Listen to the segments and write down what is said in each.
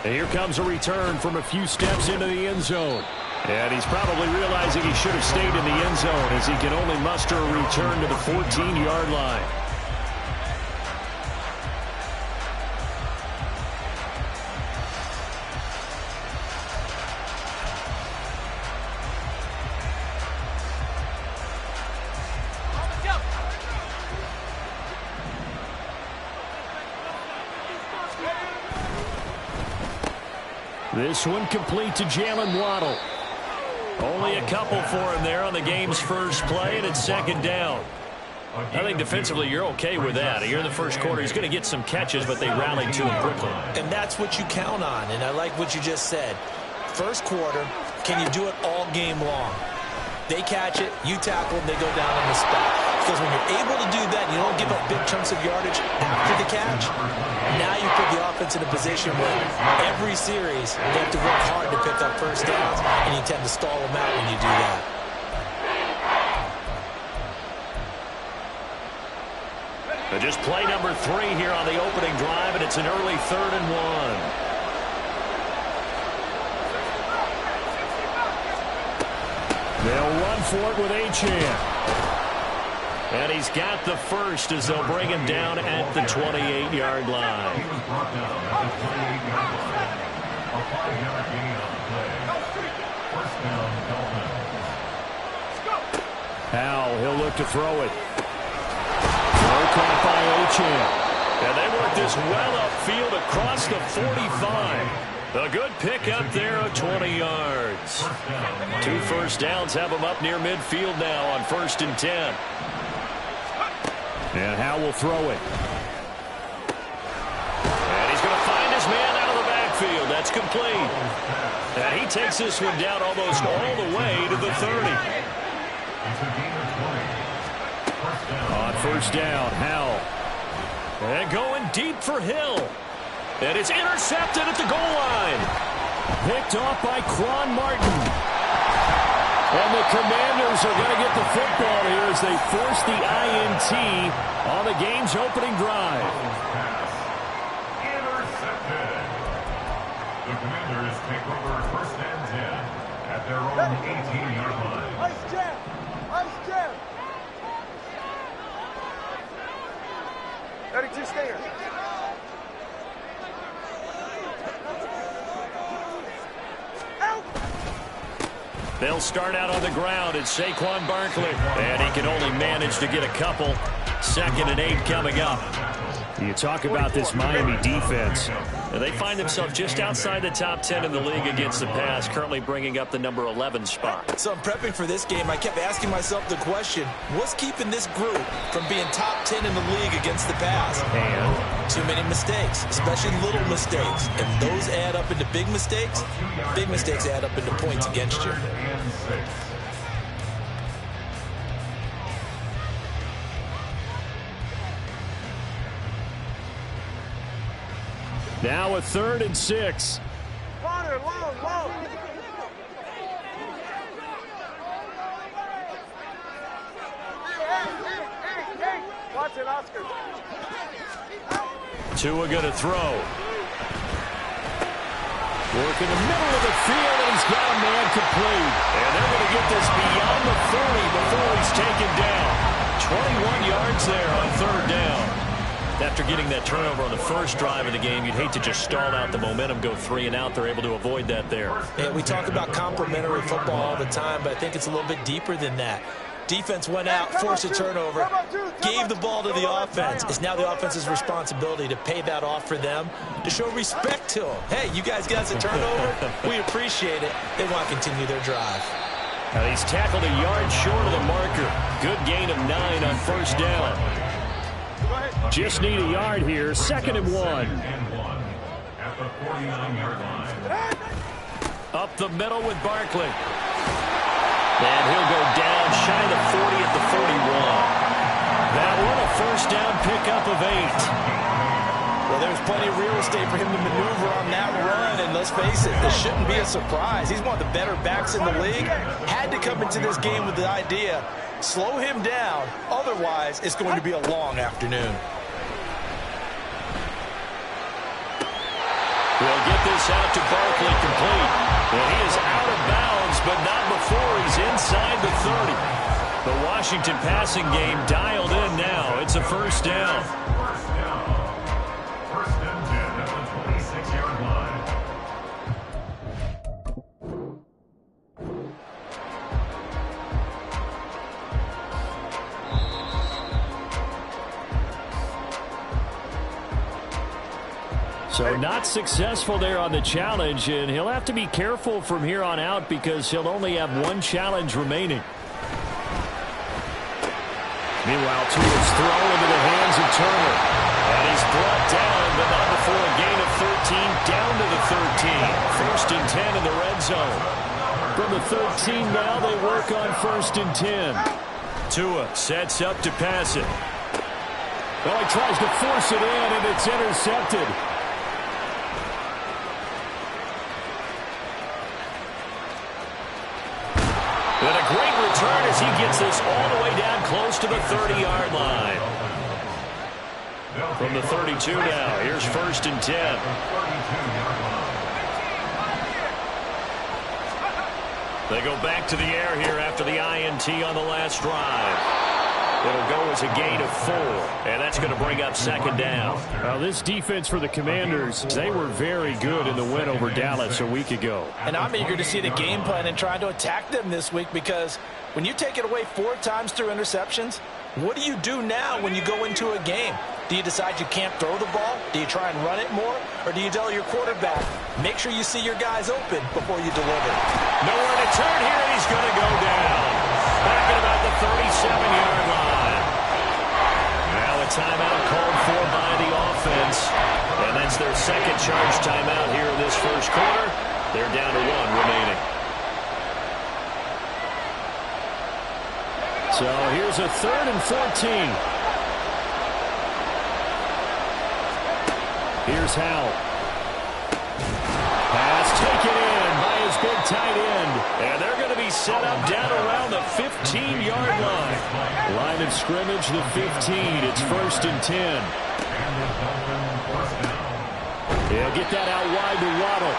And here comes a return from a few steps into the end zone. And he's probably realizing he should have stayed in the end zone as he can only muster a return to the 14-yard line. This one complete to Jalen Waddle. Only a couple for him there on the game's first play, and it's second down. I think defensively you're okay with that. Here in the first quarter, he's going to get some catches, but they rallied to him quickly. And that's what you count on, and I like what you just said. First quarter, can you do it all game long? They catch it, you tackle them, they go down on the spot. Because when you're able to do that, you don't give up big chunks of yardage after the catch. Now you put the offense in a position where every series they have to work hard to pick up first downs, and you tend to stall them out when you do that. But just play number 3 here on the opening drive, and it's an early 3rd and 1. They'll run for it with Achane. And he's got the first as they'll bring him down at the 28-yard line. Howell, he'll look to throw it. Throw caught by Achane. And they work this well upfield across the 45. A good pickup there of 20 yards. 2 first downs have him up near midfield now on 1st and 10. And Howell will throw it. And he's going to find his man out of the backfield. That's complete. And he takes this one down almost all the way to the 30. On 1st down, Howell. And going deep for Hill. And it's intercepted at the goal line. Picked off by Quan Martin. And the Commanders are going to get the football here as they force the INT on the game's opening drive. Intercepted. The Commanders take over 1st and 10 at their own 18-yard line. Nice jam. Nice jam. 32 Stinger. They'll start out on the ground. It's Saquon Barkley. And he can only manage to get a couple. 2nd and 8 coming up. You talk about this Miami defense. They find themselves just outside the top 10 in the league against the pass, currently bringing up the number 11 spot. So I'm prepping for this game. I kept asking myself the question, what's keeping this group from being top 10 in the league against the pass? And too many mistakes, especially little mistakes. And those add up into big mistakes. Big mistakes add up into points against you. now a 3rd and 6. Connor, long. Hey. Watch it, Oscar. Tua going to throw. Work in the middle of the field, and he's got a man complete. And they're going to get this beyond the 30 before he's taken down. 21 yards there on 3rd down. After getting that turnover on the first drive of the game, you'd hate to just stall out the momentum, go 3 and out. They're able to avoid that there. Yeah, we talk about complementary football all the time, but I think it's a little bit deeper than that. Defense went out, forced a turnover, gave the ball to the offense. It's now the offense's responsibility to pay that off for them, to show respect to them. Hey, you guys got us a turnover. We appreciate it. They want to continue their drive. Now he's tackled a yard short of the marker. Good gain of 9 on 1st down. Just need a yard here. 2nd and 1. At the 49-yard line. Up the middle with Barkley. And he'll go down shy of the 40 at the 41. That one a 1st down pickup of 8. Well, there's plenty of real estate for him to maneuver on that run, and let's face it, this shouldn't be a surprise. He's one of the better backs in the league. Had to come into this game with the idea, slow him down, otherwise it's going to be a long afternoon. We'll get this out to Barkley, complete. And he is out of bounds, but not before he's inside the 30. The Washington passing game dialed in now. It's a first down. First and 10 at the 26-yard line. So not successful there on the challenge, and he'll have to be careful from here on out because he'll only have one challenge remaining. Meanwhile, Tua's throw into the hands of Turner. And he's brought down, but not before a gain of 13, down to the 13. First and 10 in the red zone. From the 13 now, they work on first and 10. Tua sets up to pass it. Well, he tries to force it in, and it's intercepted. And a great return as he gets this all the way down close to the 30-yard line. From the 32 now, here's first and 10. They go back to the air here after the INT on the last drive. It'll go as a gain of 4, and that's going to bring up second down. Well, this defense for the Commanders, they were very good in the win over Dallas a week ago. And I'm eager to see the game plan and try to attack them this week because when you take it away 4 times through interceptions, what do you do now when you go into a game? Do you decide you can't throw the ball? Do you try and run it more? Or do you tell your quarterback, make sure you see your guys open before you deliver? Nowhere to turn here, and he's going to go down. Back at about the 37-yard line. Now a timeout called for by the offense. And that's their second charge timeout here in this first quarter. They're down to 1 remaining. So here's a 3rd and 14. Here's Howell. Pass taken in by his big tight end. And they're going to be set up down around the 15-yard line. Line of scrimmage, the 15. It's first and 10. He'll get that out wide to Waddle.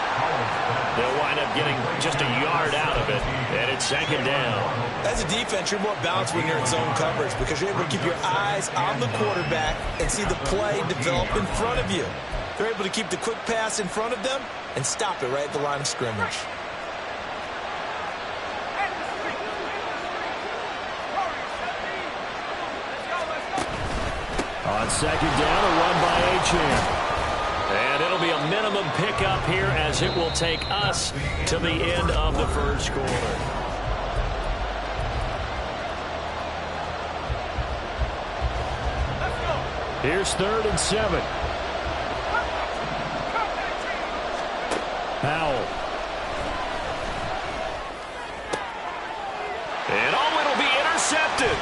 They'll wind up getting just a yard out of it. And it's second down. As a defense, you're more balanced when you're in zone coverage because you're able to keep your eyes on the quarterback and see the play develop in front of you. They're able to keep the quick pass in front of them and stop it right at the line of scrimmage. On second down, a run by Achane. And it'll be a minimum pickup here as it will take us to the end of the first quarter. Here's 3rd and 7. Howell. And it'll be intercepted.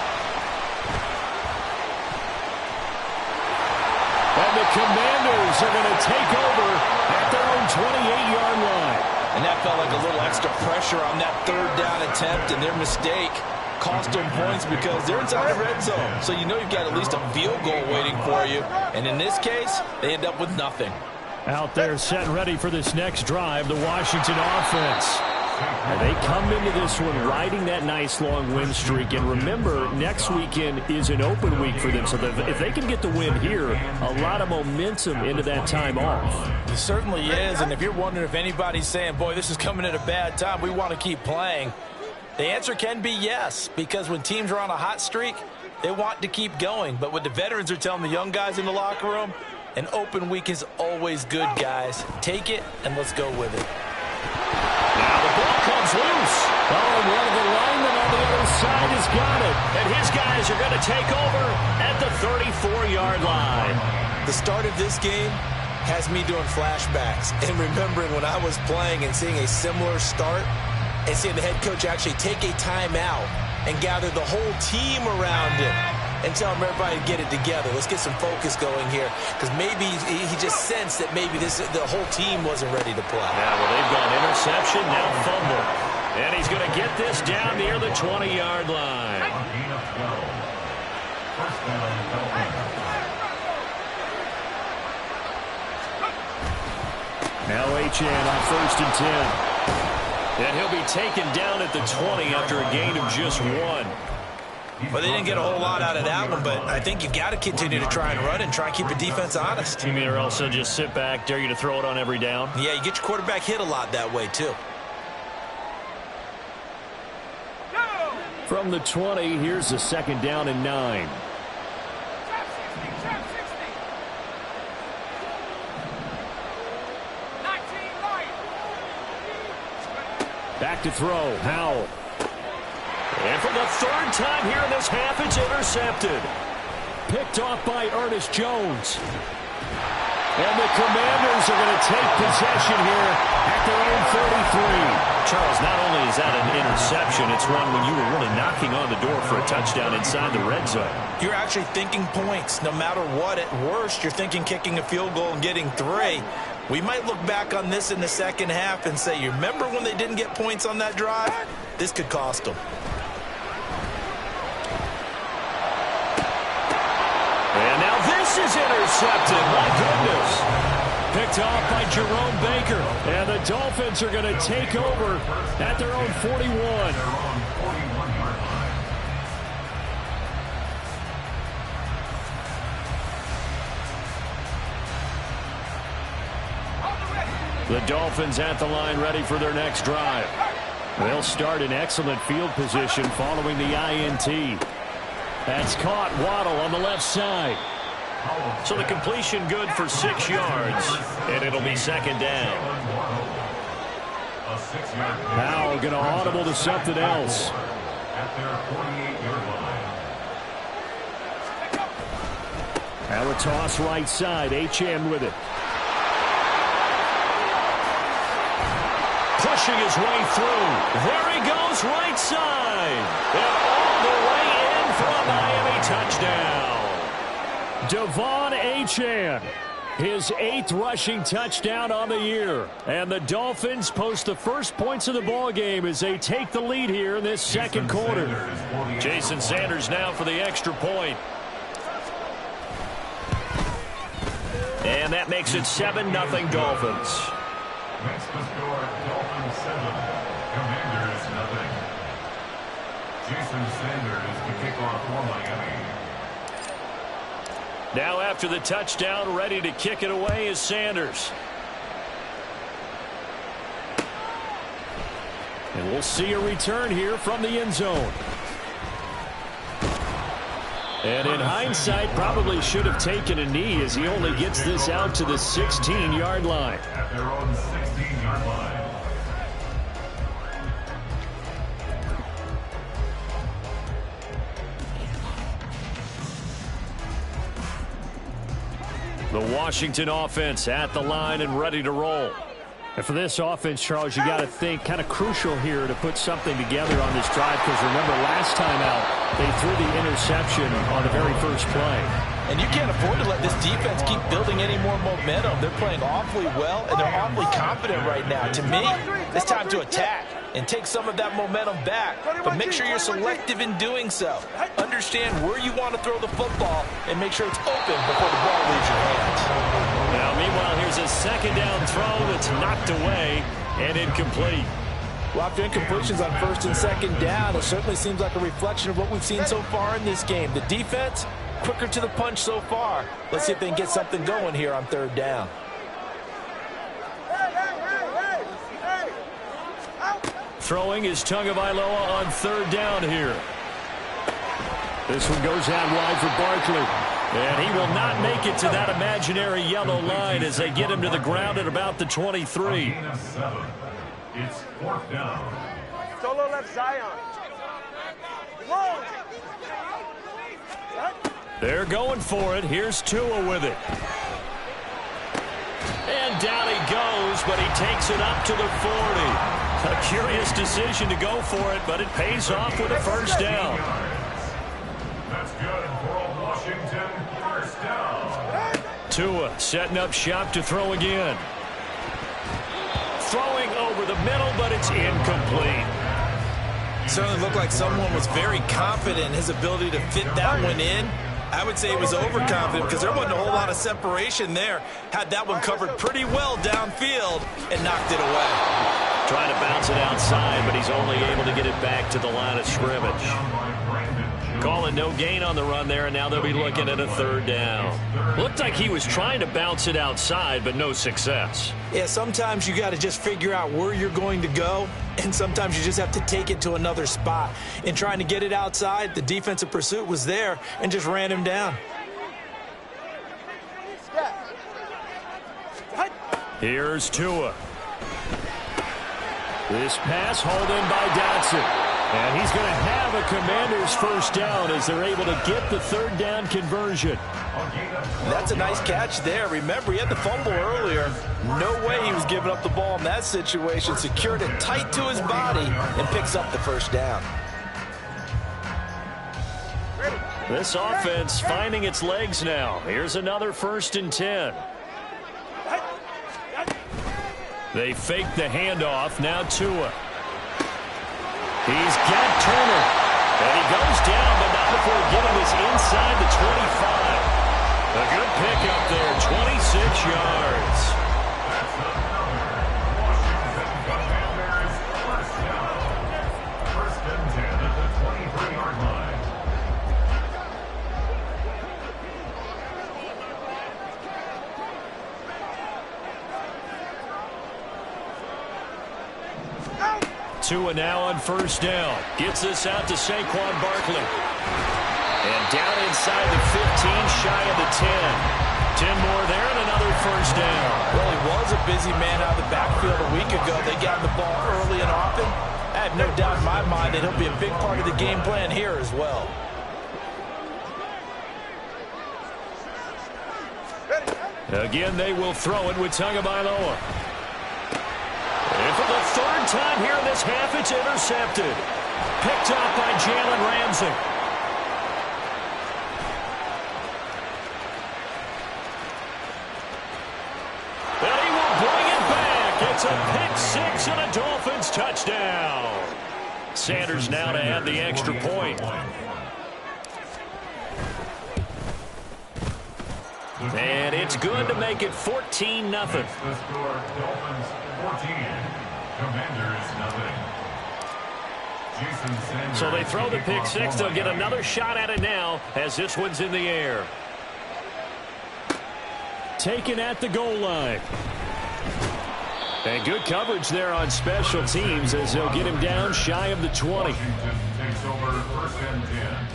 And the Commanders are going to take over at their own 28-yard line. And that felt like a little extra pressure on that 3rd down attempt, and their mistake cost them points because they're inside the red zone. So you know you've got at least a field goal waiting for you. And in this case, they end up with nothing. Out there set ready for this next drive, the Washington offense. And they come into this one riding that nice long win streak. And remember, next weekend is an open week for them. So if they can get the win here, a lot of momentum into that time off. It certainly is. And if you're wondering if anybody's saying, boy, this is coming at a bad time, we want to keep playing, the answer can be yes. Because when teams are on a hot streak, they want to keep going. But what the veterans are telling the young guys in the locker room, an open week is always good, guys. Take it, and let's go with it. Now the ball comes loose. Oh, and one of the linemen on the other side has got it. And his guys are going to take over at the 34-yard line. The start of this game has me doing flashbacks and remembering when I was playing and seeing a similar start and seeing the head coach actually take a timeout and gather the whole team around him and tell him everybody to get it together. Let's get some focus going here because maybe he just sensed that maybe the whole team wasn't ready to play. Yeah, well, they've gone interception, now fumble. And he's going to get this down near the 20-yard line. Now Achane on 1st and 10. And he'll be taken down at the 20 after a gain of just 1. Well, they didn't get a whole lot out of that one, but I think you've got to continue to try and run and try and keep the defense honest. You mean, or else they'll just sit back, dare you to throw it on every down? Yeah, you get your quarterback hit a lot that way, too. From the 20, here's a 2nd down and 9. Back to throw, Howell. And for the 3rd time here in this half, it's intercepted. Picked off by Ernest Jones. And the Commanders are going to take possession here at their own 43. Charles, not only is that an interception, it's one when you were really knocking on the door for a touchdown inside the red zone. You're actually thinking points. No matter what, at worst, you're thinking kicking a field goal and getting 3. We might look back on this in the second half and say, you remember when they didn't get points on that drive? This could cost them. And now this is intercepted. My goodness. Picked off by Jerome Baker. And the Dolphins are going to take over at their own 41. The Dolphins at the line, ready for their next drive. They'll start in excellent field position following the INT. That's caught. Waddle on the left side. So the completion good for 6 yards, and it'll be 2nd down. Howell going to audible to something else. At their 48-yard line. Now a toss right side. Achane with it. Pushing his way through. There he goes, right side. And all the way in for a Miami touchdown. Devon Achane, his 8th rushing touchdown on the year. And the Dolphins post the first points of the ball game as they take the lead here in this second quarter. Jason Sanders now for the extra point. And that makes it 7-0 Dolphins. Next to score, Dolphins 7, Commanders 0. Jason Sanders to kick off for Miami. Now after the touchdown, ready to kick it away is Sanders. And we'll see a return here from the end zone. And in hindsight, probably should have taken a knee as he only gets this out to the 16-yard line. At their own 16-yard line. The Washington offense at the line and ready to roll. And for this offense, Charles, you got to think kind of crucial here to put something together on this drive, because remember last time out they threw the interception on the very first play. And you can't afford to let this defense keep building any more momentum. They're playing awfully well, and they're awfully confident right now. To me, it's time to attack and take some of that momentum back. But make sure you're selective in doing so. Understand where you want to throw the football and make sure it's open before the ball leaves your hands. Now, meanwhile, here's a 2nd down throw that's knocked away and incomplete. Well, after incompletions on 1st and 2nd down, it certainly seems like a reflection of what we've seen so far in this game. The defense, quicker to the punch so far. Let's see if they can get something going here on 3rd down. Throwing is Tagovailoa on 3rd down here. This one goes out wide for Barkley. And he will not make it to that imaginary yellow line as they get him to the ground at about the 23. It's 4th down. Solo left Zion. Whoa. They're going for it. Here's Tua with it. And down he goes, but he takes it up to the 40. A curious decision to go for it, but it pays off with a 1st down. That's good for Washington. 1st down. Tua setting up shop to throw again. Throwing over the middle, but it's incomplete. Certainly looked like someone was very confident in his ability to fit that one in. I would say he was overconfident because there wasn't a whole lot of separation there. Had that one covered pretty well downfield and knocked it away. Trying to bounce it outside, but he's only able to get it back to the line of scrimmage. Calling no gain on the run there, and now they'll be looking at a third down. Looked like he was trying to bounce it outside, but no success. Yeah, sometimes you got to just figure out where you're going to go, and sometimes you just have to take it to another spot. In trying to get it outside, the defensive pursuit was there and just ran him down. Here's Tua. This pass hauled in by Dotson. And he's going to have a Commanders first down as they're able to get the third down conversion. That's a nice catch there. Remember, he had the fumble earlier. No way he was giving up the ball in that situation. Secured it tight to his body and picks up the first down. This offense finding its legs now. Here's another 1st and 10. They fake the handoff. Now Tua. He's got Turner. And he goes down, but not before getting this inside the 25. A good pickup there, 26 yards. That's another Washington Commanders first down. 1st and 10 at the 23-yard line. Tua now on 1st down. Gets this out to Saquon Barkley. And down inside the 15, shy of the 10. 10 more there and another 1st down. Well, he was a busy man out of the backfield a week ago. They got the ball early and often. I have no doubt in my mind that he'll be a big part of the game plan here as well. Again, they will throw it with Tagovailoa. And for the 3rd time here in this half, it's intercepted. Picked up by Jalen Ramsey. And he will bring it back. It's a pick 6 and a Dolphins touchdown. Sanders now to add the extra point. And it's good to make it 14-0. The score, Dolphins 14, Commanders 0. Jason Sanders. So they throw the pick 6. They'll get another shot at it now as this one's in the air. Taken at the goal line. And good coverage there on special teams as they'll get him down shy of the 20. Washington takes over 1st and 10.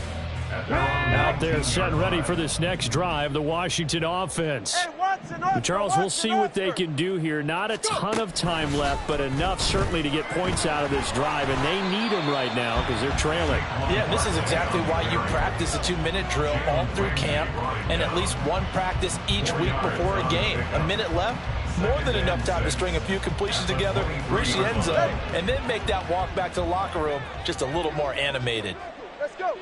Out there set ready for this next drive, the Washington offense. Charles, we'll see what they can do here. Not a ton of time left, but enough certainly to get points out of this drive, and they need them right now because they're trailing. Yeah, this is exactly why you practice a 2-minute drill all through camp and at least one practice each week before a game. A minute left, more than enough time to string a few completions together, reach the end zone, and then make that walk back to the locker room just a little more animated. Let's go.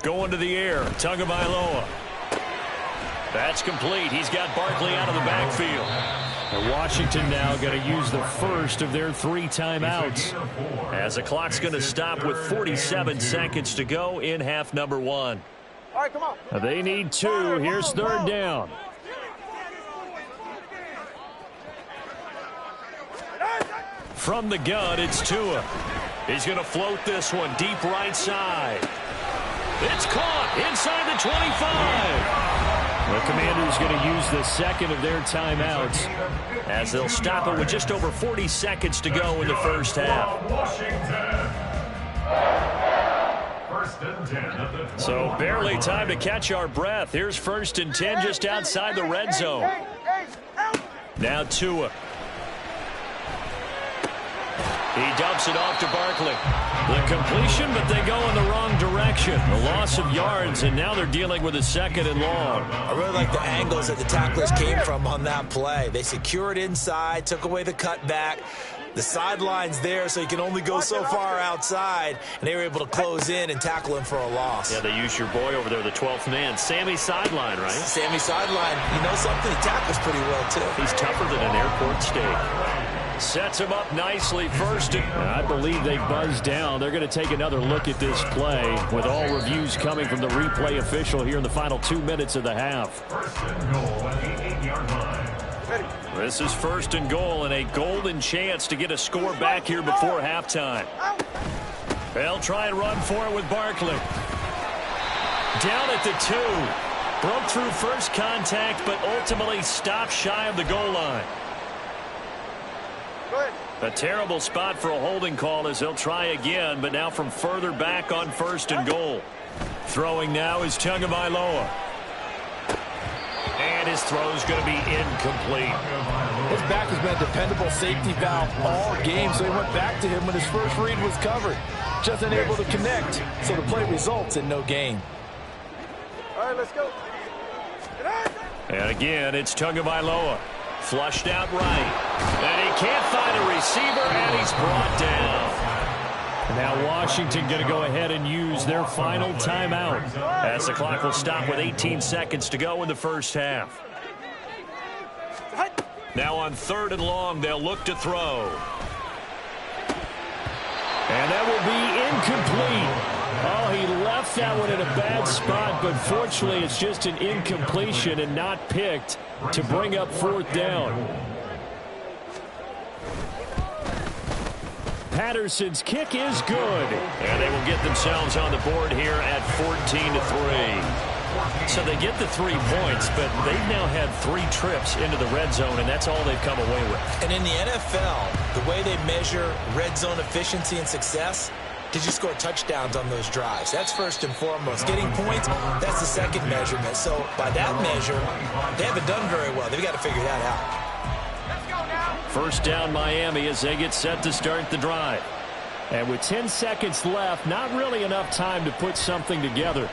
Going to the air, Tagovailoa. That's complete. He's got Barkley out of the backfield. And Washington now going to use the first of their 3 timeouts as the clock's going to stop with 47 seconds to go in half number 1. All right, come on. They need 2. Here's 3rd down. From the gun, it's Tua. He's going to float this one deep right side. It's caught inside the 25. The Commanders going to use the second of their timeouts as they'll stop it with just over 40 seconds to go in the first half. So barely time to catch our breath. Here's 1st and 10 just outside the red zone. Now Tua. He dumps it off to Barkley. The completion, but they go in the wrong direction. The loss of yards, and now they're dealing with a 2nd and long. I really like the angles that the tacklers came from on that play. They secured inside, took away the cutback. The sideline's there, so you can only go so far outside, and they were able to close in and tackle him for a loss. Yeah, they used your boy over there, the 12th man. Sammy Sideline, right? Sammy Sideline. You know something? He tackles pretty well, too. He's tougher than an airport steak. Sets him up nicely first. I believe they buzzed down. They're going to take another look at this play with all reviews coming from the replay official here in the final 2 minutes of the half. First and goal at the 8-yard line. This is first and goal and a golden chance to get a score back here before halftime. They'll try and run for it with Barkley. Down at the 2. Broke through first contact, but ultimately stopped shy of the goal line. A terrible spot for a holding call as they'll try again, but now from further back on first and goal. Throwing now is Tagovailoa. And his throw's going to be incomplete. His back has been a dependable safety valve all game, so he went back to him when his first read was covered. Just unable to connect, so the play results in no gain. All right, let's go. And again, it's Tagovailoa. Flushed out right. And he can't find a receiver, and he's brought down. Now Washington going to go ahead and use their final timeout. As the clock will stop with 18 seconds to go in the first half. Now on 3rd and long, they'll look to throw. And that will be incomplete. Oh, he left that one in a bad spot, but fortunately it's just an incompletion and not picked to bring up 4th down. Patterson's kick is good. And they will get themselves on the board here at 14-3. So they get the 3 points, but they've now had 3 trips into the red zone, and that's all they've come away with. And in the NFL, the way they measure red zone efficiency and success, did you score touchdowns on those drives? That's first and foremost. Getting points, that's the second measurement. So by that measure, they haven't done very well. They've got to figure that out. First down Miami as they get set to start the drive. And with 10 seconds left, not really enough time to put something together.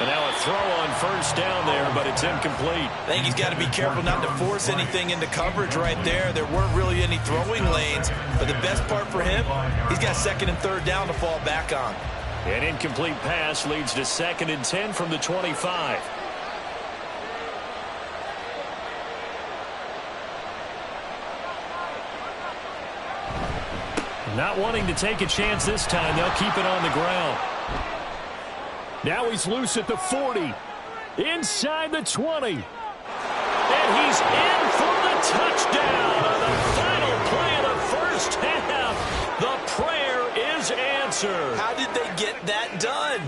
And now a throw on first down there, but it's incomplete. I think he's got to be careful not to force anything into coverage right there. There weren't really any throwing lanes, but the best part for him, he's got 2nd and 3rd down to fall back on. An incomplete pass leads to 2nd and 10 from the 25. Not wanting to take a chance this time, they'll keep it on the ground. Now he's loose at the 40. Inside the 20. And he's in for the touchdown on the final play of the first half. The prayer is answered. How did they get that done?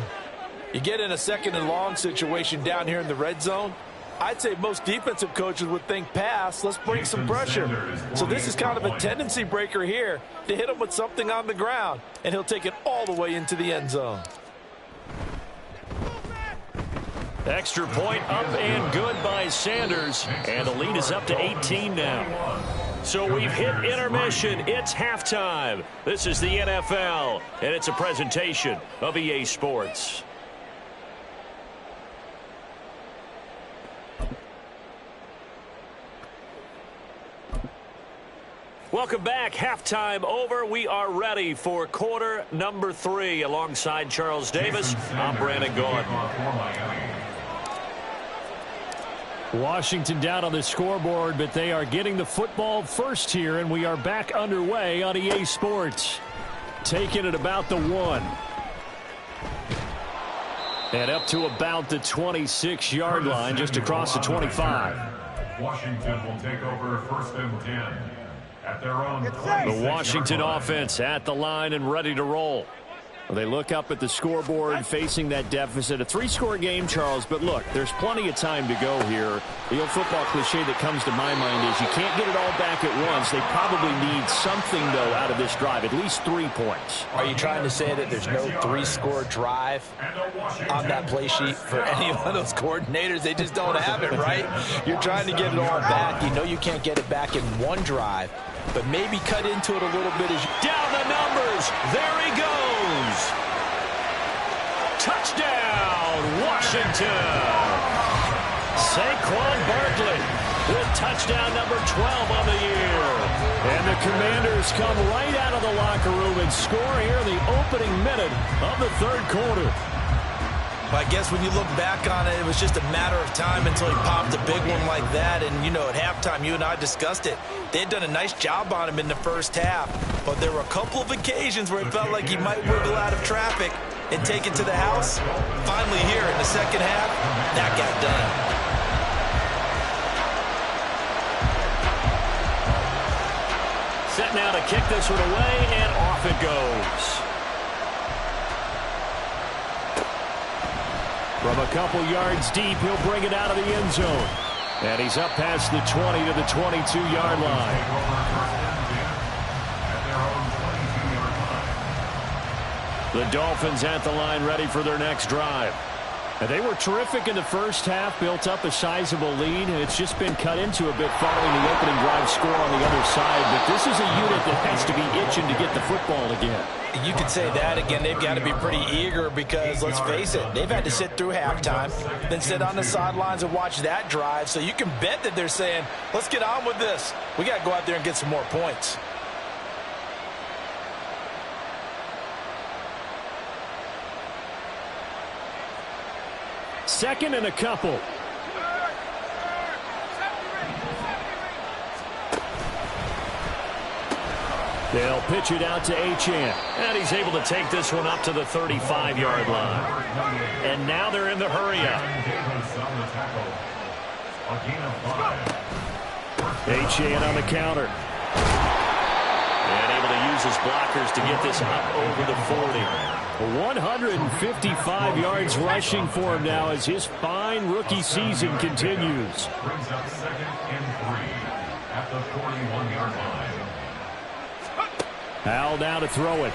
You get in a 2nd and long situation down here in the red zone, I'd say most defensive coaches would think pass, let's bring some pressure. So this is kind of a tendency breaker here to hit him with something on the ground, and he'll take it all the way into the end zone. Extra point up and good by Sanders. And the lead is up to 18 now. So we've hit intermission. It's halftime. This is the NFL, and it's a presentation of EA Sports. Welcome back. Halftime over. We are ready for quarter number 3. Alongside Charles Davis, I'm Brandon Gaudin. Washington down on the scoreboard, but they are getting the football first here, and we are back underway on EA Sports. Taking it about the 1. And up to about the 26-yard line, just across the 25. Washington will take over 1st and 10 at their own 26-yard line. The Washington offense at the line and ready to roll. Well, they look up at the scoreboard facing that deficit. A 3-score game, Charles, but look, there's plenty of time to go here. The old football cliche that comes to my mind is you can't get it all back at once. They probably need something, though, out of this drive, at least 3 points. Are you trying to say that there's no 3-score drive on that play sheet for any one of those coordinators? They just don't have it, right? You're trying to get it all back. You know you can't get it back in one drive, but maybe cut into it a little bit as you... Down the numbers. There he goes. Touchdown, Washington. Saquon Barkley with touchdown number 12 on the year. And the Commanders come right out of the locker room and score here in the opening minute of the 3rd quarter. I guess when you look back on it, it was just a matter of time until he popped a big one like that. And, you know, at halftime, you and I discussed it. They had done a nice job on him in the first half. But there were a couple of occasions where it felt like he might wiggle out of traffic and take it to the house. Finally here in the second half, that got done. Set now to kick this one away, and off it goes. From a couple yards deep, he'll bring it out of the end zone. And he's up past the 20 to the 22-yard line. The Dolphins at the line ready for their next drive. And they were terrific in the first half, built up a sizable lead, and it's just been cut into a bit following the opening drive score on the other side. But this is a unit that has to be itching to get the football again. You could say that again. They've got to be pretty eager because, let's face it, they've had to sit through halftime, then sit on the sidelines and watch that drive. So you can bet that they're saying, let's get on with this. We got to go out there and get some more points. Second and a couple. They'll pitch it out to Achane. And he's able to take this one up to the 35-yard line. And now they're in the hurry-up. Achane on the counter. And able to use his blockers to get this up over the 40. 155 yards rushing for him now as his fine rookie season continues. Brings up 2nd and 3 at the 41-yard line. Howell now to throw it.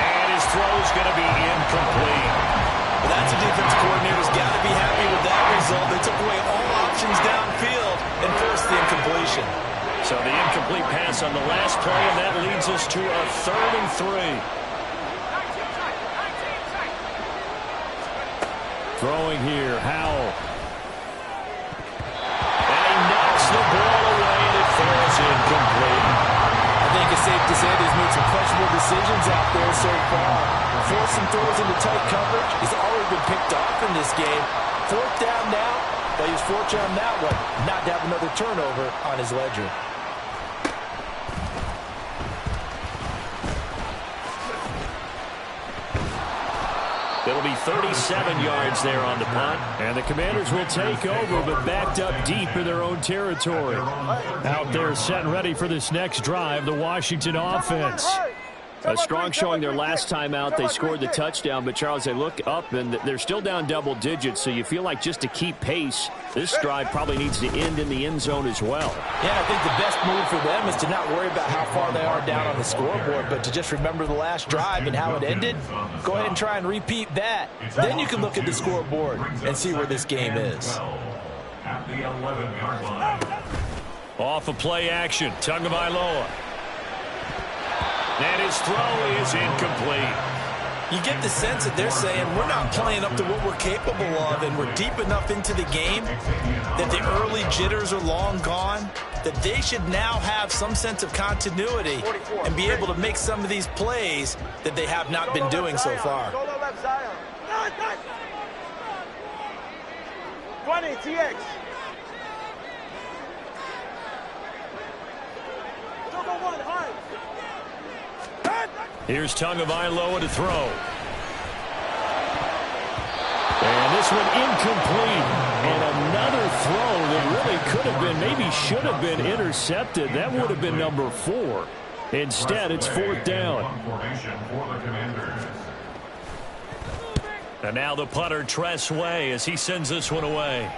And his throw's going to be incomplete. Well, that's a defense coordinator's got to be happy with that result. They took away all options downfield and forced the incompletion. So the incomplete pass on the last play, and that leads us to a 3rd and 3. Throwing here, Howell. And he knocks the ball away, and it falls incomplete. I think it's safe to say that he's made some questionable decisions out there so far. Forcing throws into tight coverage. He's already been picked off in this game. 4th down now, but he's fortunate on that one not to have another turnover on his ledger. It'll be 37 yards there on the punt. And the Commanders will take over, but backed up deep in their own territory. Out there set and ready for this next drive, the Washington offense. A strong showing their last time out. They scored the touchdown, but, Charles, they look up, and they're still down double digits, so you feel like just to keep pace, this drive probably needs to end in the end zone as well. Yeah, I think the best move for them is to not worry about how far they are down on the scoreboard, but to just remember the last drive and how it ended. Go ahead and try and repeat that. Then you can look at the scoreboard and see where this game is. At the 11-yard line. Off of play action, Tagovailoa. And his throw is incomplete. You get the sense that they're saying we're not playing up to what we're capable of, and we're deep enough into the game that the early jitters are long gone, that they should now have some sense of continuity and be able to make some of these plays that they have not been doing so far. 20, TX. Here's Tagovailoa to throw. And this one incomplete. And another throw that really could have been, maybe should have been intercepted. That would have been number 4. Instead, it's 4th down. And now the punter, Tress Way, as he sends this one away.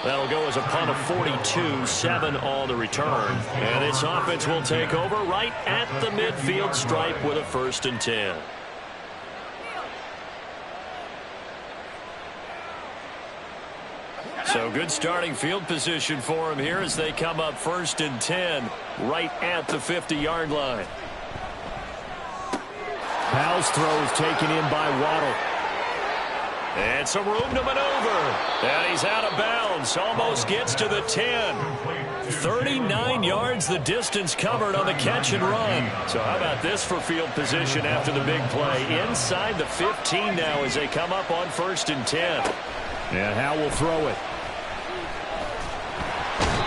That'll go as a punt of 42, 7 on the return. And this offense will take over right at the midfield stripe with a 1st and 10. So good starting field position for him here as they come up 1st and 10 right at the 50-yard line. Powell's throw is taken in by Waddle. And some room to maneuver. And he's out of bounds. Almost gets to the 10. 39 yards the distance covered on the catch and run. So how about this for field position after the big play? Inside the 15 now as they come up on 1st and 10. And Howell will throw it.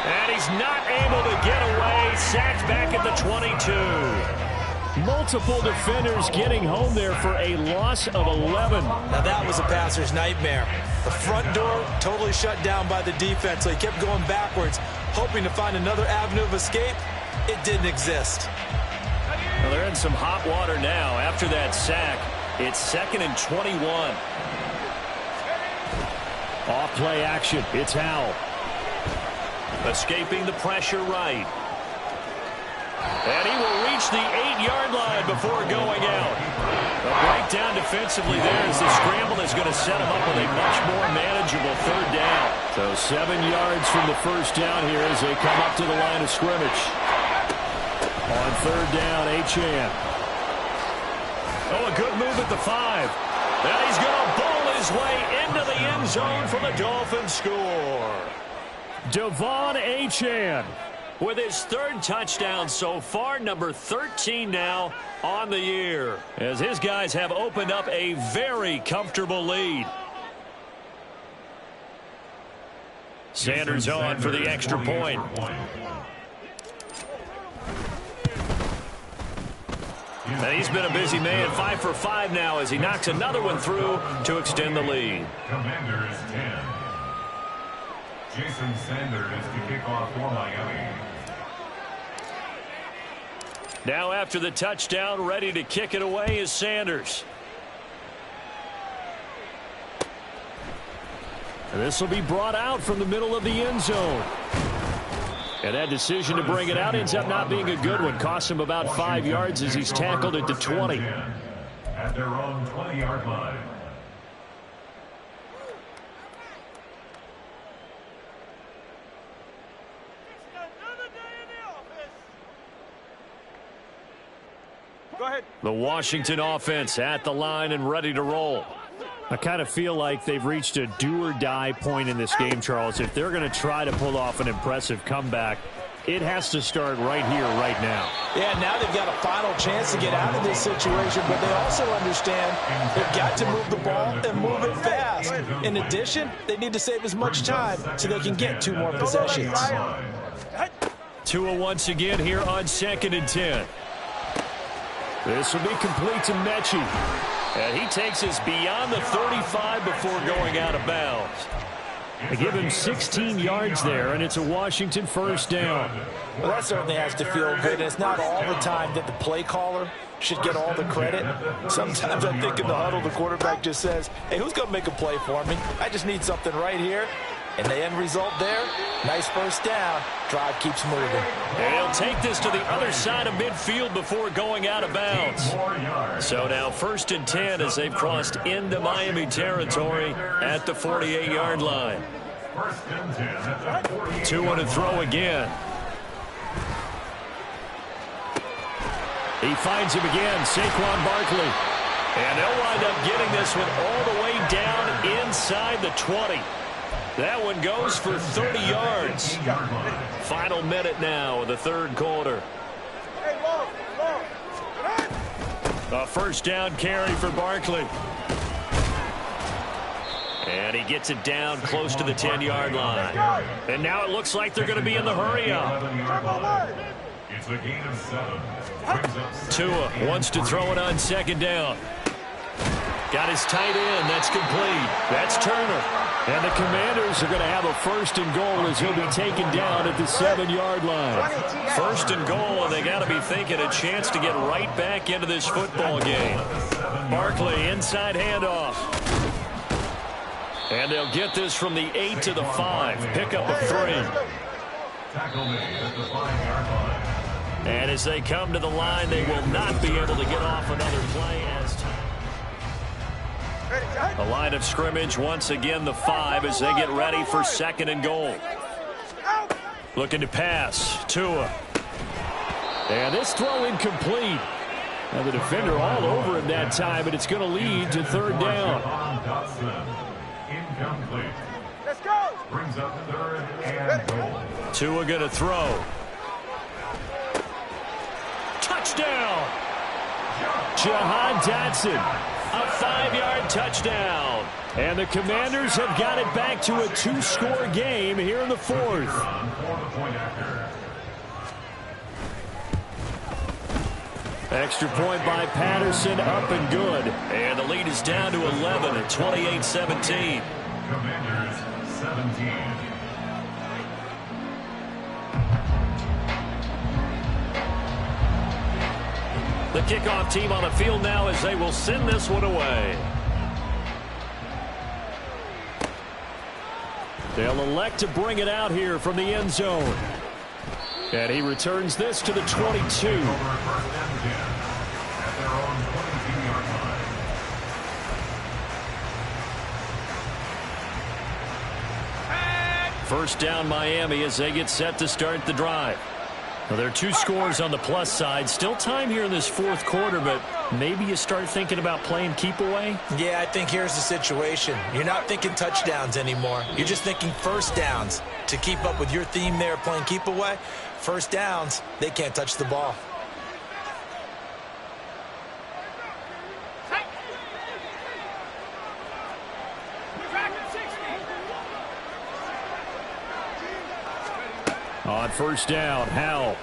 And he's not able to get away. Sacked back at the 22. Multiple defenders getting home there for a loss of 11. Now that was a passer's nightmare. The front door totally shut down by the defense, so he kept going backwards, hoping to find another avenue of escape. It didn't exist. Well, they're in some hot water now. After that sack, it's 2nd and 21. Off play action. It's Howell. Escaping the pressure right. And he will reach the 8-yard line before going out. A breakdown defensively there as the scramble is going to set him up with a much more manageable 3rd down. So 7 yards from the 1st down here as they come up to the line of scrimmage. On 3rd down, Achane. Oh, a good move at the 5. And he's going to bowl his way into the end zone for the Dolphins score. Devon Achane with his 3rd touchdown so far, number 13 now on the year, as his guys have opened up a very comfortable lead. Sanders on for the extra point. And he's been a busy man, 5 for 5 now as he knocks another one through to extend the lead. Commanders 10. Jason Sanders to kick off for Miami. Now after the touchdown, ready to kick it away is Sanders. And this will be brought out from the middle of the end zone. And that decision to bring it out ends up not being a good one. Costs him about 5 yards as he's tackled at the 20. At their own 20-yard line. Go ahead. The Washington offense at the line and ready to roll. I kind of feel like they've reached a do-or-die point in this game, Charles. If they're going to try to pull off an impressive comeback, it has to start right here, right now. Yeah, now they've got a final chance to get out of this situation, but they also understand they've got to move the ball and move it fast. In addition, they need to save as much time so they can get 2 more possessions. Tua once again here on 2nd and 10. This will be complete to Mechie. And he takes us beyond the 35 before going out of bounds. They give him 16 yards there, and it's a Washington 1st down. Well, that certainly has to feel good. And it's not all the time that the play caller should get all the credit. Sometimes I think in the huddle, the quarterback just says, hey, who's going to make a play for me? I just need something right here. And the end result there, nice 1st down. Drive keeps moving. And he'll take this to the other side of midfield before going out of bounds. So now 1st and 10 as they've crossed into Miami territory at the 48-yard line. 2 to throw again. He finds him again, Saquon Barkley. And they'll wind up getting this one all the way down inside the 20. That one goes for 30 yards. Final minute now of the 3rd quarter. A 1st down carry for Barkley. And he gets it down close to the 10-yard line. And now it looks like they're going to be in the hurry-up. It's a gain of 7. Tua wants to throw it on 2nd down. Got his tight end. That's complete. That's Turner. And the Commanders are going to have a 1st and goal as he'll be taken down at the 7-yard line. 1st and goal, and they got to be thinking a chance to get right back into this football game. Barkley, inside handoff. And they'll get this from the 8 to the 5. Pickup of 3. And as they come to the line, they will not be able to get off another play as time. The line of scrimmage once again the 5 as they get ready for 2nd and goal. Looking to pass. Tua. And this throw incomplete. Now the defender all over him that time, but it's going to lead to 3rd down. Incomplete. Let's go. Brings up 3rd and goal. Tua going to throw. Touchdown! Jahan Dotson, a 5-yard touchdown. And the Commanders have got it back to a 2-score game here in the fourth. Extra point by Patterson, up and good. And the lead is down to 11 at 28-17. Commanders 17. The kickoff team on the field now as they will send this one away. They'll elect to bring it out here from the end zone. And he returns this to the 22. First down Miami as they get set to start the drive. Well, there are 2 scores on the plus side. Still time here in this fourth quarter, but maybe you start thinking about playing keep away? Yeah, I think here's the situation. You're not thinking touchdowns anymore. You're just thinking first downs. To keep up with your theme there, playing keep away, first downs, they can't touch the ball. On first down, Howell.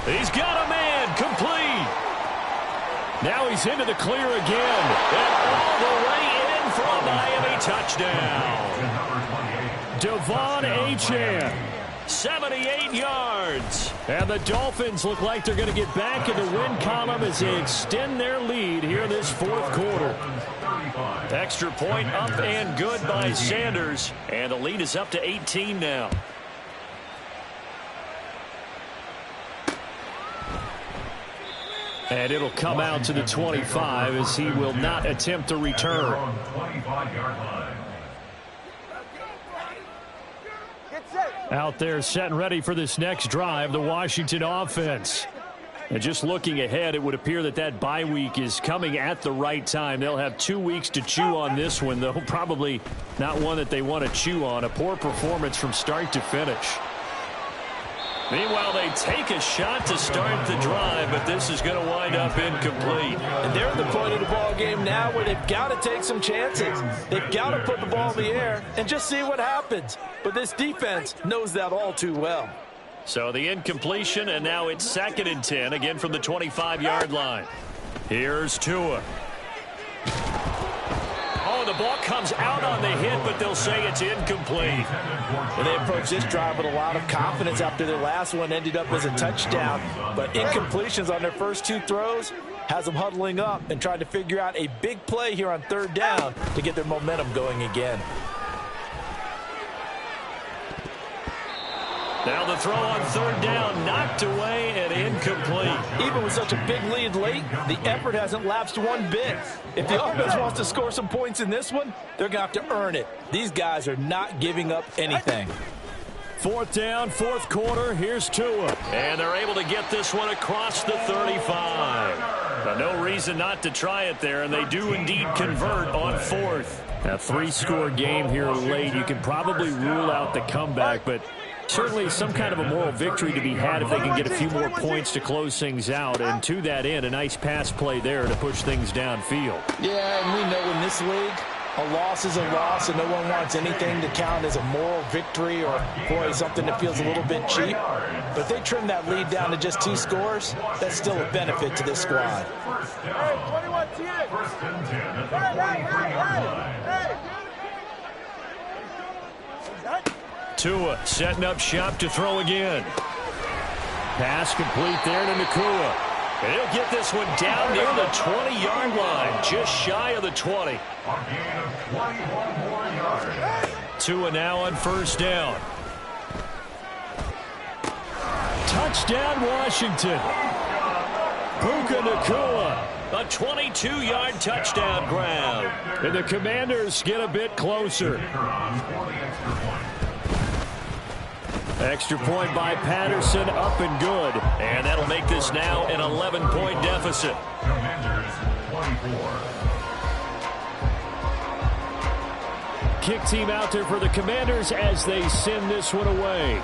He's got a man, complete. Now he's into the clear again. And all the way in for a Miami touchdown. Devon Achane, 78 yards. And the Dolphins look like they're going to get back in the win column as they extend their lead here in this fourth quarter. Extra point up and good by Sanders. And the lead is up to 18 now. And it'll come out to the 25 as he will not attempt to return. Out there set and ready for this next drive, the Washington offense. And just looking ahead, it would appear that that bye week is coming at the right time. They'll have 2 weeks to chew on this one, though probably not one that they want to chew on. A poor performance from start to finish. Meanwhile, they take a shot to start the drive, but this is going to wind up incomplete. And they're at the point of the ball game now where they've got to take some chances. They've got to put the ball in the air and just see what happens. But this defense knows that all too well. So the incompletion, and now it's 2nd and 10, again from the 25-yard line. Here's Tua. Oh, the ball comes out on the hit, but they'll say it's incomplete. Well, they approached this drive with a lot of confidence after their last one ended up as a touchdown. But incompletions on their first 2 throws has them huddling up and trying to figure out a big play here on 3rd down to get their momentum going again. Now the throw on 3rd down, knocked away and incomplete. Even with such a big lead late, the effort hasn't lapsed one bit. If the offense wants to score some points in this one, they're going to have to earn it. These guys are not giving up anything. 4th down, 4th quarter. Here's Tua. And they're able to get this one across the 35. But no reason not to try it there, and they do indeed convert on 4th. A 3-score game here late. You can probably rule out the comeback, but certainly some kind of a moral victory to be had if they can get a few more points to close things out. And to that end, a nice pass play there to push things downfield. Yeah, and we know in this league, a loss is a loss, and no one wants anything to count as a moral victory or, boy, something that feels a little bit cheap. But if they trim that lead down to just 2 scores, that's still a benefit to this squad. Hey, 21 10. First and 10 at the 43-yard line. Tua setting up shop to throw again. Pass complete there to Nakua. And he'll get this one down near the 20-yard line, just shy of the 20. A gain of 21 more yards. Tua now on 1st down. Touchdown, Washington. Puka Nakua, a 22-yard touchdown grab. And the Commanders get a bit closer. Extra point by Patterson, up and good. And that'll make this now an 11-point deficit. Commanders 24. kick team out there for the Commanders as they send this one away.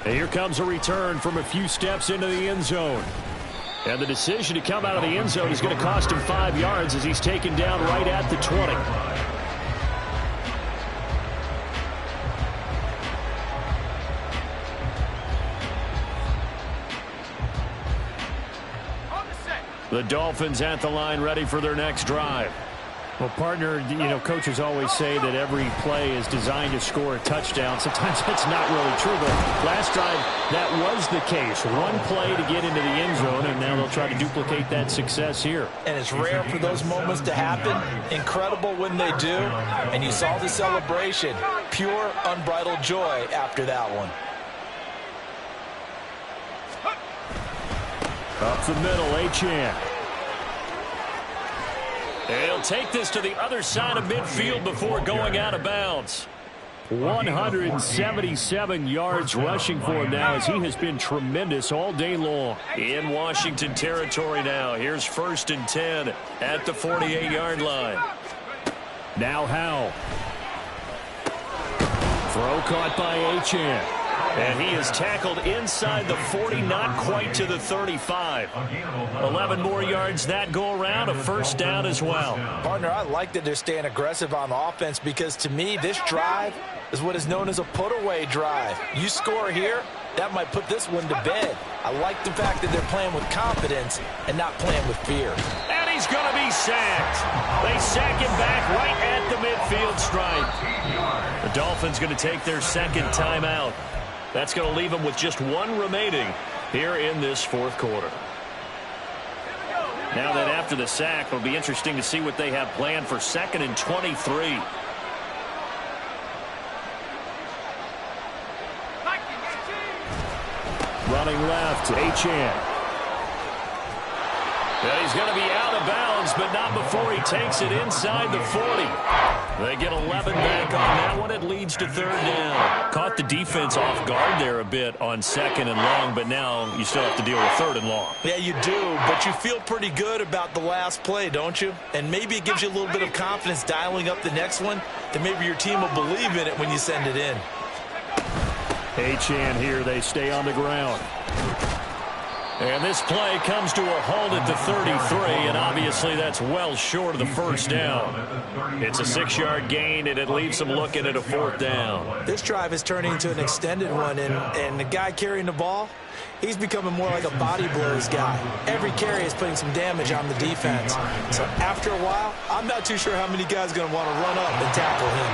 And here comes a return from a few steps into the end zone. And the decision to come out of the end zone is going to cost him 5 yards as he's taken down right at the 20. The Dolphins at the line ready for their next drive. Well, partner, coaches always say that every play is designed to score a touchdown. Sometimes that's not really true, but last drive, that was the case. One play to get into the end zone, and now they'll try to duplicate that success here. And it's rare for those moments to happen. Incredible when they do. And you saw the celebration. Pure, unbridled joy after that one. Up the middle, Achane. He'll take this to the other side of midfield before going out of bounds. 177 yards rushing for him now as he has been tremendous all day long. In Washington territory now. Here's 1st and 10 at the 48-yard line. Now Howell. Throw caught by Achane. And he is tackled inside the 40, not quite to the 35. 11 more yards that go around, a first down as well. Partner, I like that they're staying aggressive on offense because to me, this drive is what is known as a put-away drive. You score here, that might put this one to bed. I like the fact that they're playing with confidence and not playing with fear. And he's going to be sacked. They sack him back right at the midfield stripe. The Dolphins going to take their second timeout. That's going to leave them with just one remaining here in this fourth quarter. Now that after the sack, it'll be interesting to see what they have planned for 2nd and 23. Running left, Achane. Yeah, he's going to be out of bounds, but not before he takes it inside the 40. They get 11 back on that one. It leads to 3rd down. Caught the defense off guard there a bit on 2nd and long, but now you still have to deal with 3rd and long. Yeah, you do, but you feel pretty good about the last play, don't you? And maybe it gives you a little bit of confidence dialing up the next one, that maybe your team will believe in it when you send it in. Achane here, they stay on the ground. And this play comes to a halt at the 33, and obviously that's well short of the first down. It's a 6-yard gain, and it leaves them looking at a 4th down. This drive is turning into an extended one, and the guy carrying the ball, he's becoming more like a body blows guy. Every carry is putting some damage on the defense. So after a while, I'm not too sure how many guys are going to want to run up and tackle him.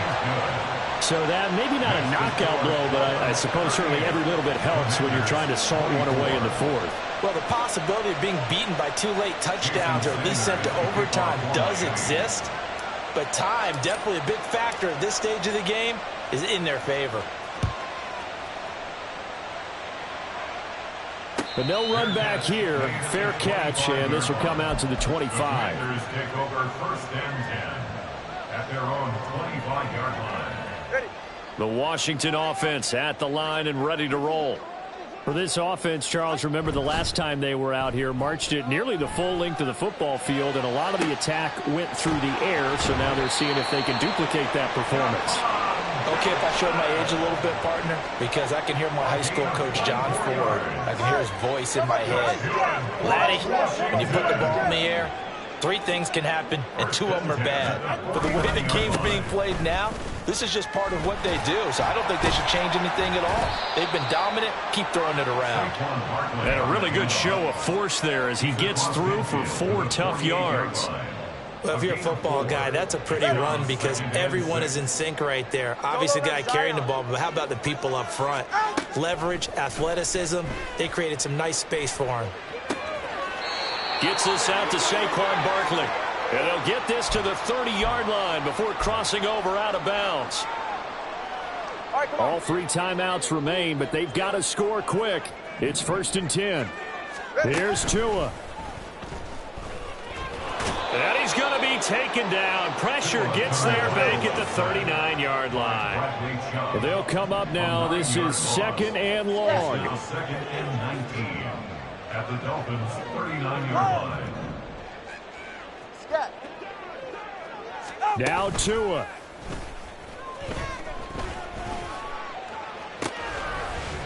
So that maybe not a knockout blow, but I suppose certainly every little bit helps when you're trying to salt one away in the 4th. Well, the possibility of being beaten by 2 late touchdowns or at least sent to overtime does exist. But time, definitely a big factor at this stage of the game, is in their favor. But no run back here. Fair catch, and this will come out to the 25. Commanders take over 1st and 10 at their own 25-yard line. The Washington offense at the line and ready to roll. For this offense, Charles, remember the last time they were out here, marched it nearly the full length of the football field, and a lot of the attack went through the air, so now they're seeing if they can duplicate that performance. Okay, if I show my age a little bit, partner, because I can hear my high school coach, John Ford. I can hear his voice in my head. Laddie, when you put the ball in the air, 3 things can happen, and 2 of them are bad. But the way the game's being played now, this is just part of what they do, so I don't think they should change anything at all. They've been dominant. Keep throwing it around. And a really good show of force there as he gets through for 4 tough yards. Well, if you're a football guy, that's a pretty run because everyone is in sync right there. Obviously, the guy carrying the ball, but how about the people up front? Leverage, athleticism, they created some nice space for him. Gets this out to Saquon Barkley. And they'll get this to the 30-yard line before crossing over out of bounds. All 3 timeouts remain, but they've got to score quick. It's 1st and 10. Here's Tua. And he's going to be taken down. Pressure gets there back at the 39-yard line. Well, they'll come up now. This is 2nd and long. 2nd and 19 at the Dolphins' 39-yard line. Now Tua.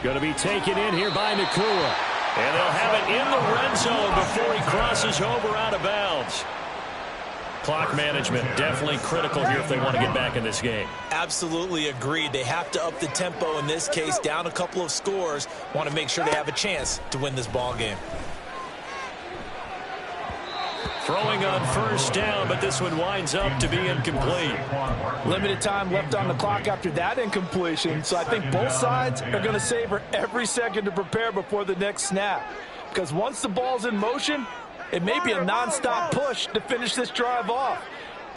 Going to be taken in here by Nakua. And they'll have it in the red zone before he crosses over out of bounds. Clock management definitely critical here if they want to get back in this game. Absolutely agreed. They have to up the tempo in this case, down a couple of scores. Want to make sure they have a chance to win this ball game. Throwing on first down, but this one winds up to be incomplete. Limited time left on the clock after that incompletion, so I think both sides are going to savor every second to prepare before the next snap. Because once the ball's in motion, it may be a nonstop push to finish this drive off.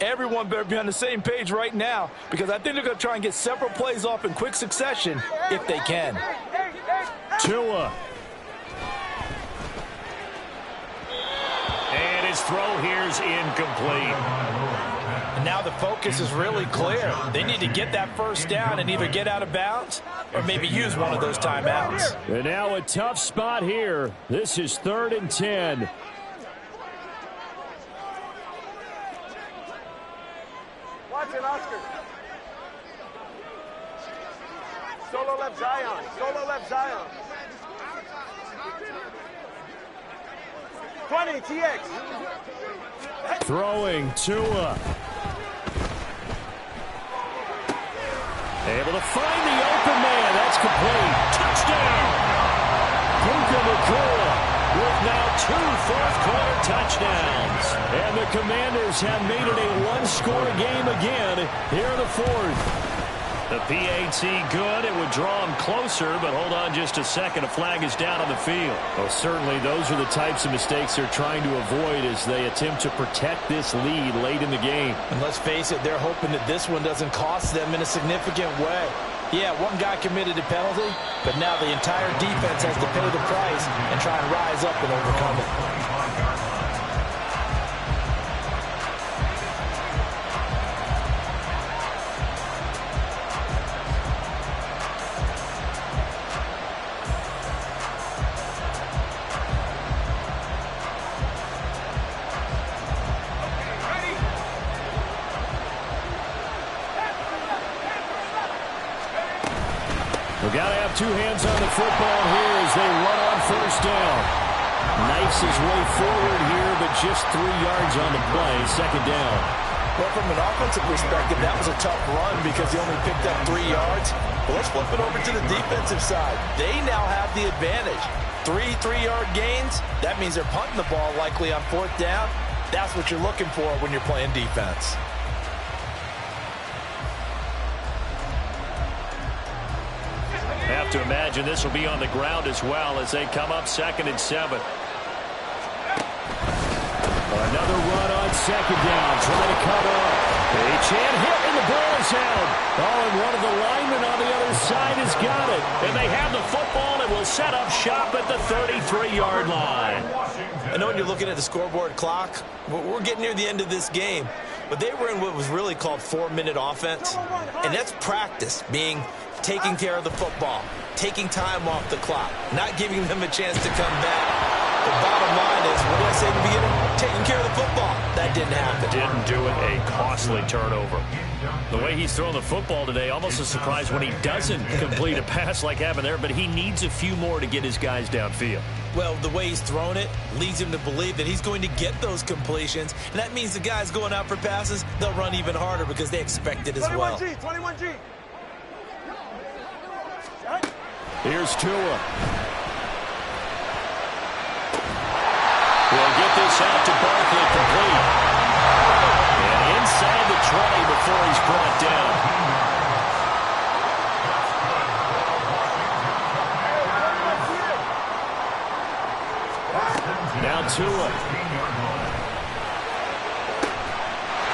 Everyone better be on the same page right now, because I think they're going to try and get several plays off in quick succession if they can. Tua. And his throw here's incomplete. And now the focus is really clear. They need to get that first down and either get out of bounds or maybe use one of those timeouts. And now a tough spot here. This is 3rd and 10. Watch it, Oscar. Solo left Zion. Solo left Zion. 20, TX. Throwing Tua. Able to find the open man. That's complete. Touchdown. Puka Nakua with now 2 fourth-quarter touchdowns. And the Commanders have made it a one-score game again here in the 4th. The PAT good. It would draw him closer, but hold on just a second. A flag is down on the field. Well, certainly those are the types of mistakes they're trying to avoid as they attempt to protect this lead late in the game. And let's face it, they're hoping that this one doesn't cost them in a significant way. Yeah, one guy committed a penalty, but now the entire defense has to pay the price and try and rise up and overcome it. We've got to have 2 hands on the football here as they run on first down. Knifes his way forward here, but just 3 yards on the play. 2nd down. Well, from an offensive perspective, that was a tough run because he only picked up 3 yards. But let's flip it over to the defensive side. They now have the advantage. 3 3-yard gains. That means they're punting the ball likely on 4th down. That's what you're looking for when you're playing defense. Have to imagine this will be on the ground as well as they come up 2nd and 7. Another run on 2nd down, trying to cover up. A chance hit and the ball is out. Oh, and one of the linemen on the other side has got it. And they have the football and will set up shop at the 33-yard line. I know when you're looking at the scoreboard clock, we're getting near the end of this game. But they were in what was really called 4-minute offense. And that's practice, being taking care of the football, taking time off the clock, not giving them a chance to come back. The bottom line is, what did I say at the beginning? Taking care of the football. That didn't happen. Didn't do it. A costly turnover. The way he's thrown the football today, almost a surprise when he doesn't complete a pass like happened there, but he needs a few more to get his guys downfield. Well, the way he's thrown it leads him to believe that he's going to get those completions, and that means the guys going out for passes, they'll run even harder because they expect it as well. 21G. Here's Tua. We'll get this out to Barkley complete. And inside the 20 before he's brought down. Now Tua.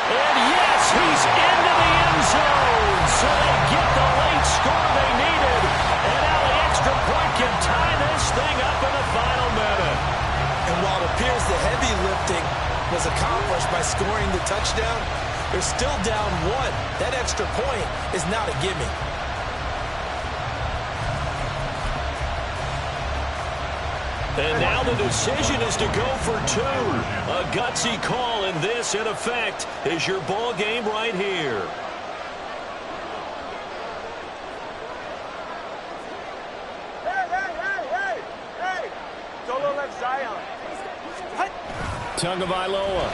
And yes, he's into the end zone. So they get the late score they needed. And now the extra point can tie this thing up in the final minute. And while it appears the heavy lifting was accomplished by scoring the touchdown, they're still down 1. That extra point is not a gimme. And now Now the decision is to go for two. A gutsy call, and this, in effect, is your ball game right here. Hey! Solo left Zion. Tagovailoa.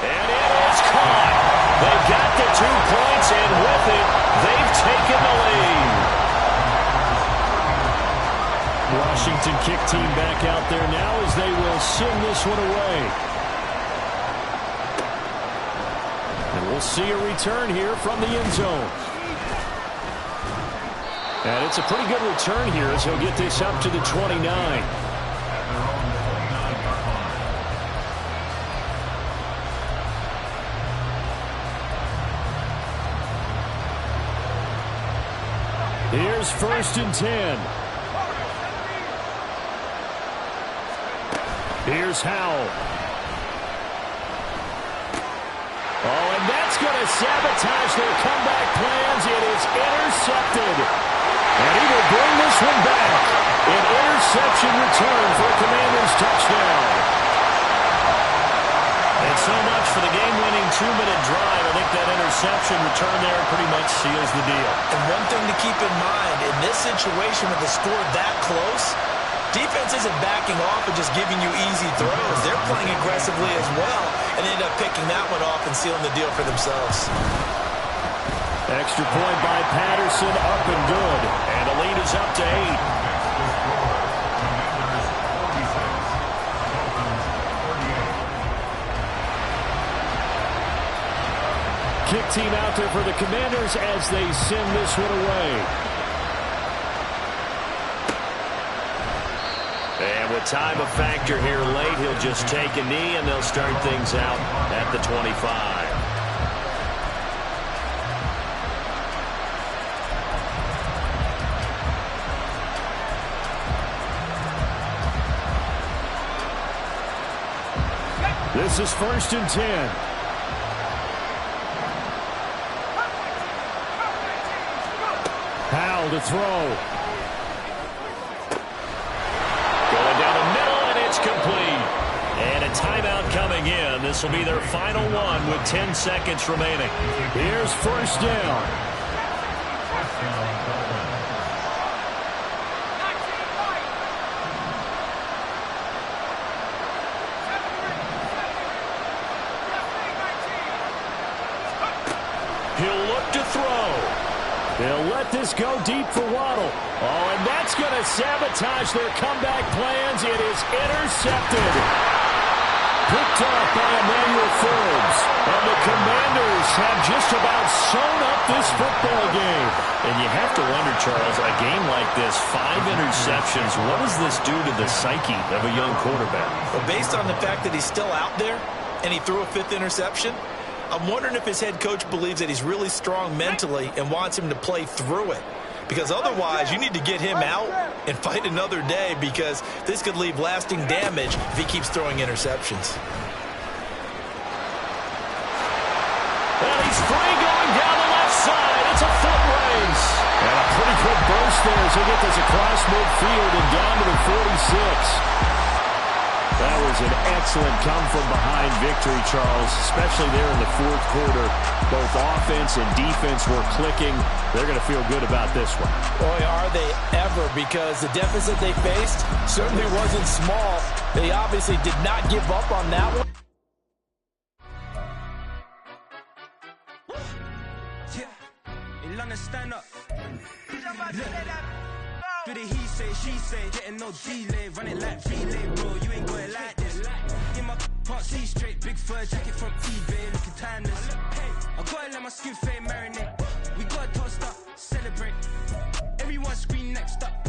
And it is caught. They got the 2 points, and with it, they've taken the lead. Washington kick team back out there now as they will send this one away. And we'll see a return here from the end zone. And it's a pretty good return here as he'll get this up to the 29. Here's 1st and 10. Here's Howell. Oh, and that's going to sabotage their comeback plans. It is intercepted. And he will bring this one back. An interception return for a Commanders touchdown. And so much for the game-winning 2-minute drive. I think that interception return there pretty much seals the deal. And one thing to keep in mind, in this situation with the score that close, defense isn't backing off and just giving you easy throws. They're playing aggressively as well and end up picking that one off and sealing the deal for themselves. Extra point by Patterson, up and good. And the lead is up to 8. Kick team out there for the Commanders as they send this one away. And with time a factor here late, he'll just take a knee and they'll start things out at the 25. This is 1st and 10. Howell to throw. Going down the middle, and it's complete. And a timeout coming in. This will be their final one with 10 seconds remaining. Here's 1st down. He'll look to throw. They'll let this go deep for Waddle. Oh, and that's going to sabotage their comeback plans. It is intercepted. Picked off by Emmanuel Forbes. And the Commanders have just about sewn up this football game. And you have to wonder, Charles, a game like this, 5 interceptions, what does this do to the psyche of a young quarterback? Well, based on the fact that he's still out there and he threw a 5th interception, I'm wondering if his head coach believes that he's really strong mentally and wants him to play through it. Because otherwise, you need to get him out and fight another day, because this could leave lasting damage if he keeps throwing interceptions. Well, he's free going down the left side. It's a foot race. And a pretty quick burst there as he gets this across midfield and down to the 46. That was an excellent come-from-behind victory, Charles, especially there in the 4th quarter. Both offense and defense were clicking. They're going to feel good about this one. Boy, are they ever, because the deficit they faced certainly wasn't small. They obviously did not give up on that one. Stand up. Do the he say, she say, getting no delay, run it like relay, bro, you ain't going like this. In my can't see straight, big fur jacket from eBay, looking timeless. I gotta let my skin fade marinate. We gotta toast up, celebrate. Everyone scream next up.